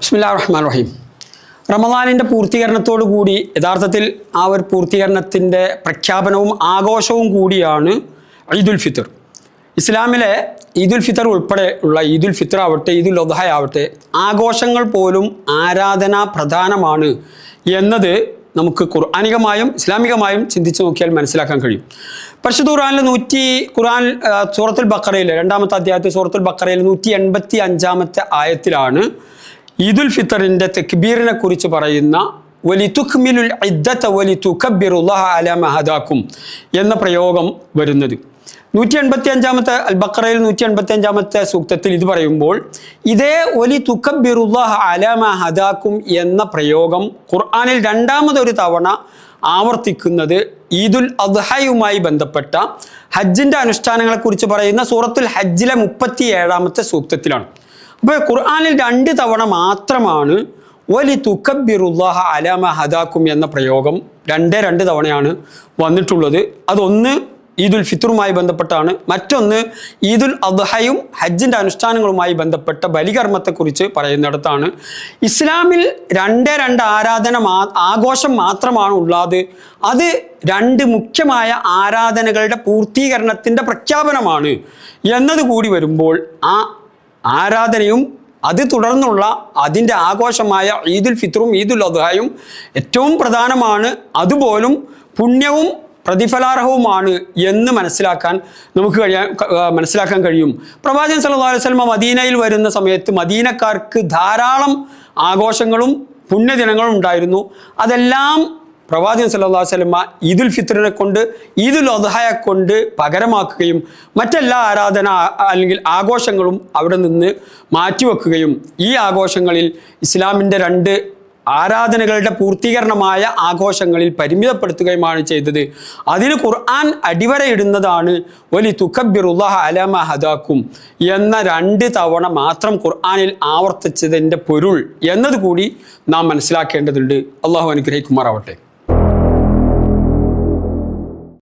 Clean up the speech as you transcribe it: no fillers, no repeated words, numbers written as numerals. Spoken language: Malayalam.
ബിസ്മില്ലാഹിർ റഹ്മാനിർ റഹീം. റമദാനിൻ്റെ പൂർത്തീകരണത്തോടു കൂടി യഥാർത്ഥത്തിൽ ആ ഒരു പൂർത്തീകരണത്തിൻ്റെ പ്രഖ്യാപനവും ആഘോഷവും കൂടിയാണ് ഈദുൽ ഫിത്തർ. ഇസ്ലാമിലെ ഈദുൽ ഫിത്തർ ഉൾപ്പെടെ ഉള്ള ഈദുൽ ഫിത്തർ ആവട്ടെ, ഈദുൽ അദ്ഹ ആവട്ടെ, ആഘോഷങ്ങൾ പോലും ആരാധനാ പ്രധാനമാണ് എന്നത് നമുക്ക് ഖുർആനികമായും ഇസ്ലാമികമായും ചിന്തിച്ച് നോക്കിയാൽ മനസ്സിലാക്കാൻ കഴിയും. പരിശുദ്ധ ഖുർആൻ സൂറത്തുൽ ബഖറയിലെ 2-ാമത്തെ അധ്യായത്തിൽ സൂറത്തുൽ ബഖറയിൽ 185-ാമത്തെ ആയത്തിലാണ് ഈദുൽ ഫിത്തറിൻ്റെ തെക്ബീറിനെ കുറിച്ച് പറയുന്ന വലിതുക്മിലുൽ ഇദ്ദത വലിതുകബ്ബിറുല്ലാഹ അലാ മാ ഹദാകും എന്ന പ്രയോഗം വരുന്നത്. 185-ാമത്തെ അൽ ബഖറയിൽ 185-ാമത്തെ സൂക്തത്തിൽ ഇത് പറയുമ്പോൾ ഇതേ വലിതുകബ്ബിറുല്ലാഹ അലാ മാ ഹദാകും എന്ന പ്രയോഗം ഖുർആനിൽ രണ്ടാമതൊരു തവണ ആവർത്തിക്കുന്നത് ഈദുൽ അദ്ഹയുമായി ബന്ധപ്പെട്ട ഹജ്ജിൻ്റെ അനുഷ്ഠാനങ്ങളെക്കുറിച്ച് പറയുന്ന സൂറത്തുൽ ഹജ്ജിലെ 37-ാമത്തെ സൂക്തത്തിലാണ്. അപ്പോൾ ഖുർആനിൽ 2 തവണ മാത്രമാണ് വലിതുകബ്ബിറുല്ലാഹ അലാ മാ ഹദാകും എന്ന പ്രയോഗം 2 തവണയാണ് വന്നിട്ടുള്ളത്. അതൊന്ന് ഈദുൽ ഫിത്തറുമായി ബന്ധപ്പെട്ടാണ്, മറ്റൊന്ന് ഈദുൽ അദ്ഹയും ഹജ്ജിൻ്റെ അനുഷ്ഠാനങ്ങളുമായി ബന്ധപ്പെട്ട ബലികർമ്മത്തെക്കുറിച്ച് പറയുന്നിടത്താണ്. ഇസ്ലാമിൽ 2 ആഘോഷം മാത്രമാണ് ഉള്ളത്. അത് 2 മുഖ്യമായ ആരാധനകളുടെ പൂർത്തീകരണത്തിൻ്റെ പ്രഖ്യാപനമാണ് എന്നതുകൂടി വരുമ്പോൾ ആ ആരാധനയും അത് തുടർന്നുള്ള അതിൻ്റെ ആഘോഷമായ ഈദുൽ ഫിത്തറും ഈദുൽ അദ്ഹയും ഏറ്റവും പ്രധാനമാണ്, അതുപോലും പുണ്യവും പ്രതിഫലാർഹവുമാണ് എന്ന് മനസ്സിലാക്കാൻ കഴിയും. പ്രവാചകൻ സല്ലല്ലാഹു അലൈഹി വസല്ലം മദീനയിൽ വരുന്ന സമയത്ത് മദീനക്കാർക്ക് ധാരാളം ആഘോഷങ്ങളും പുണ്യദിനങ്ങളും ഉണ്ടായിരുന്നു. അതെല്ലാം പ്രവാചകൻ സല്ലല്ലാഹു അലൈഹി വസല്ലം ഈദുൽ ഫിത്തറിനെ കൊണ്ട് ഈദുൽ അദ്ഹയെ കൊണ്ട് പകരമാക്കുകയും മറ്റെല്ലാ അല്ലെങ്കിൽ ആഘോഷങ്ങളും അവിടെ നിന്ന് മാറ്റിവെക്കുകയും ഈ ആഘോഷങ്ങളിൽ ഇസ്ലാമിൻ്റെ 2 ആരാധനകളുടെ പൂർത്തീകരണമായ ആഘോഷങ്ങളിൽ പരിമിതപ്പെടുത്തുകയുമാണ് ചെയ്തത്. അതിന് ഖുർആൻ അടിവരയിടുന്നതാണ് വലിതുകബ്ബിറുല്ലാഹ അലാ മാ ഹദാകും എന്ന 2 തവണ മാത്രം ഖുർആനിൽ ആവർത്തിച്ചതിൻ്റെ പൊരുൾ എന്നതുകൂടി നാം മനസ്സിലാക്കേണ്ടതുണ്ട്. അള്ളാഹു അനുഗ്രഹിക്കുമാറാവട്ടെ.